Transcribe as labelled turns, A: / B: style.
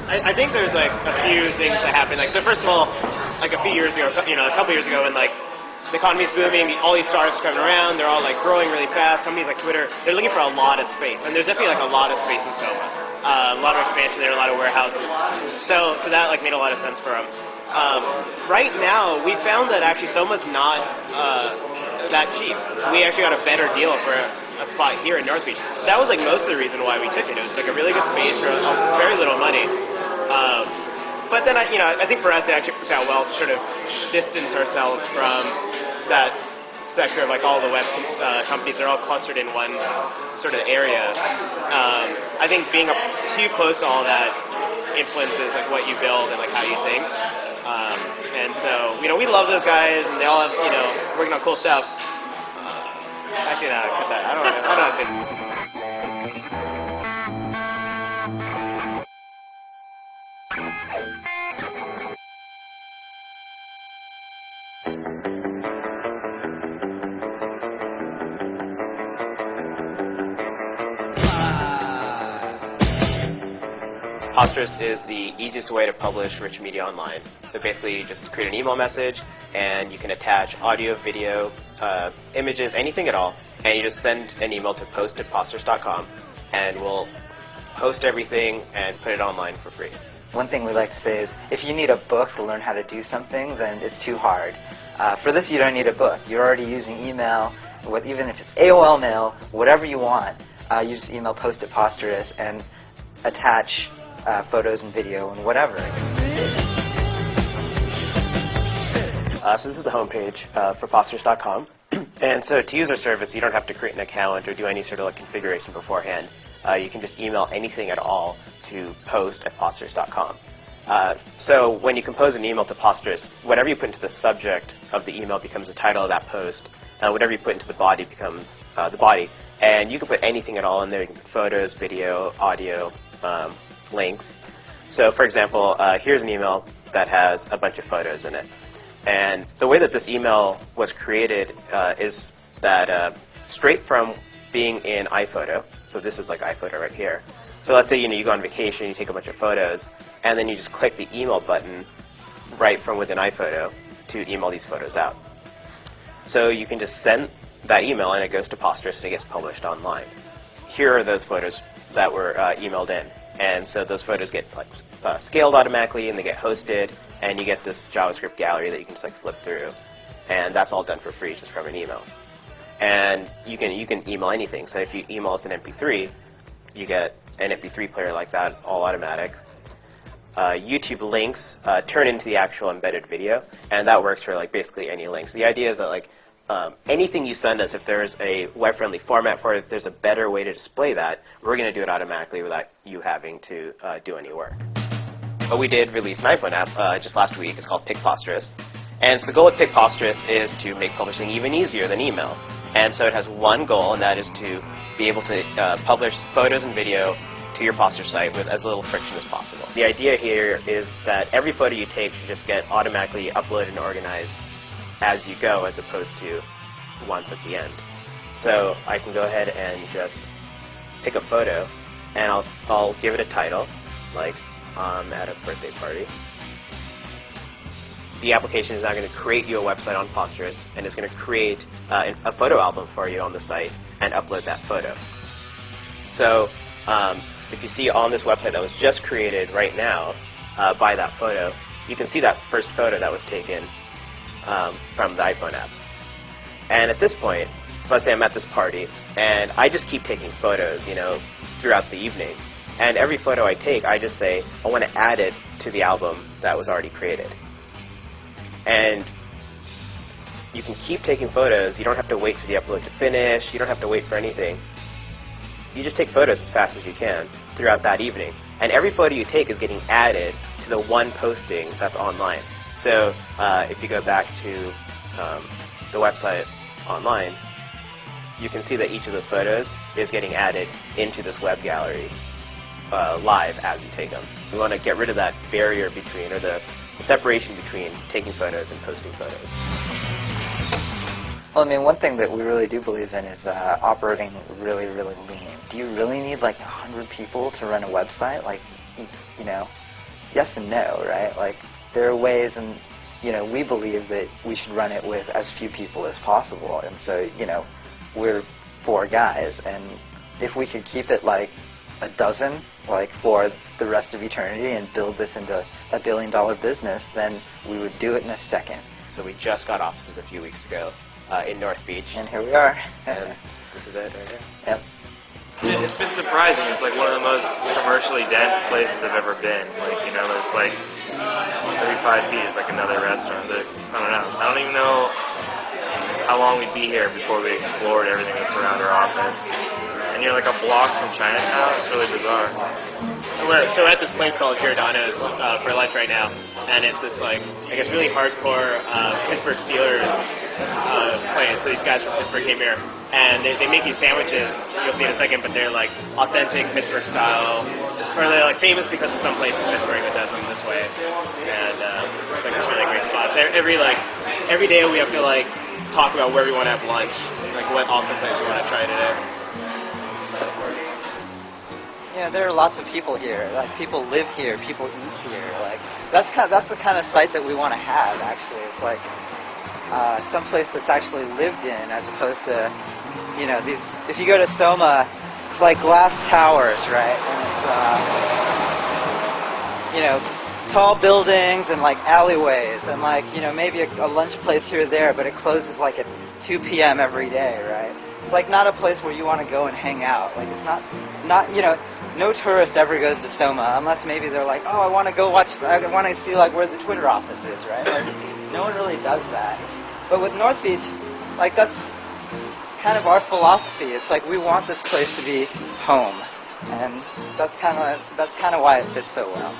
A: I think there's like a few things that happen. Like, so first of all, like a few years ago, a couple years ago, when like the economy's booming, all these startups coming around, they're all like growing really fast. Companies like Twitter, they're looking for a lot of space, and there's definitely like a lot of space in Soma. A lot of expansion there, a lot of warehouses. So that like made a lot of sense for them. Right now, we found that actually Soma's not that cheap. We actually got a better deal for a spot here in North Beach. So that was like most of the reason why we took it. It was like a really good space for very little money. But then I think for us it actually worked out well to sort of distance ourselves from that sector of like all the web companies. They're all clustered in one sort of area. I think being too close to all that influences like what you build and like how you think. And so we love those guys, and they all have working on cool stuff. Actually, no, cut that. I don't know if it. Posterous is the easiest way to publish rich media online. So basically, you just create an email message, and you can attach audio, video, images, anything at all, and you just send an email to post@posterous.com, and we'll host everything and put it online for free.
B: One thing we like to say is, if you need a book to learn how to do something, then it's too hard. For this, you don't need a book. You're already using email, even if it's AOL mail, whatever you want. You just email post@posterous and attach photos and video and whatever.
A: So this is the homepage for Posterous.com. And so to use our service, you don't have to create an account or do any sort of like configuration beforehand. You can just email anything at all to post@Posterous.com. So when you compose an email to Posterous, whatever you put into the subject of the email becomes the title of that post. Whatever you put into the body becomes the body. And you can put anything at all in there. You can put photos, video, audio, links. So for example, here's an email that has a bunch of photos in it. And the way that this email was created is that straight from being in iPhoto, so this is like iPhoto right here. So let's say you go on vacation, you take a bunch of photos, and then you just click the email button right from within iPhoto to email these photos out. So you can just send that email, and it goes to Posterous, and it gets published online. Here are those photos that were emailed in. And so those photos get like scaled automatically, and they get hosted, and you get this JavaScript gallery that you can just like flip through. And that's all done for free just from an email. And you can email anything. So if you email us an MP3, you get an MP3 player like that, all automatic. YouTube links turn into the actual embedded video, and that works for like basically any links. The idea is that like anything you send us, if there's a web-friendly format for it, if there's a better way to display that, we're going to do it automatically without you having to do any work. But we did release an iPhone app just last week. It's called Pick Posterous. And so the goal with Pick Posterous is to make publishing even easier than email. And so it has one goal, and that is to be able to publish photos and video to your Posterous site with as little friction as possible. The idea here is that every photo you take should just get automatically uploaded and organized as you go, as opposed to once at the end. So I can go ahead and just pick a photo, and I'll give it a title, like I'm at a birthday party. The application is now going to create you a website on Posterous, and it's going to create a photo album for you on the site and upload that photo. So if you see on this website that was just created right now by that photo, you can see that first photo that was taken from the iPhone app. And at this point, let's say I'm at this party, and I just keep taking photos, throughout the evening. And every photo I take, I just say, I want to add it to the album that was already created. And you can keep taking photos. You don't have to wait for the upload to finish. You don't have to wait for anything. You just take photos as fast as you can throughout that evening. And every photo you take is getting added to the one posting that's online. So if you go back to the website online, you can see that each of those photos is getting added into this web gallery live as you take them. We want to get rid of that barrier between, or the separation between taking photos and posting photos.
B: Well, I mean, one thing that we really do believe in is operating really, really lean. Do you really need like 100 people to run a website? Like, yes and no, right? Like, there are ways, and we believe that we should run it with as few people as possible. And so, we're 4 guys, and if we could keep it like a dozen, like for the rest of eternity, and build this into a $1 billion business, then we would do it in a second.
A: So we just got offices a few weeks ago in North Beach.
B: And here we are.
A: And this is it right here.
B: Yep.
C: It's been surprising. It's like one of the most commercially dense places I've ever been. Like, it's like every 5 feet is like another restaurant. I don't know. I don't even know how long we'd be here before we explored everything that's around our office. And you're like a block from Chinatown. It's really bizarre.
A: We're at this place called Giordano's for lunch right now, and it's this like I guess really hardcore Pittsburgh Steelers place. So these guys from Pittsburgh came here, and they make these sandwiches. You'll see in a second, but they're like authentic Pittsburgh style, or they're like famous because of some place in Pittsburgh that does them this way. And it's like this really great spot. So every day we have to like talk about where we want to have lunch, like what awesome place we want to try today.
B: There are lots of people here. Like, people live here, people eat here. Like, that's the kind of site that we want to have. Actually, it's like someplace that's actually lived in, as opposed to these. If you go to Soma, it's like glass towers, right? And it's tall buildings and like alleyways and like maybe a lunch place here or there, but it closes like at 2 p.m. every day, right? It's like not a place where you want to go and hang out. Like, it's not no tourist ever goes to Soma unless maybe they're like, oh, I want to go watch, I want to see like where the Twitter office is, right? Like, no one really does that. But with North Beach, like, that's kind of our philosophy. It's like we want this place to be home, and that's kind of why it fits so well.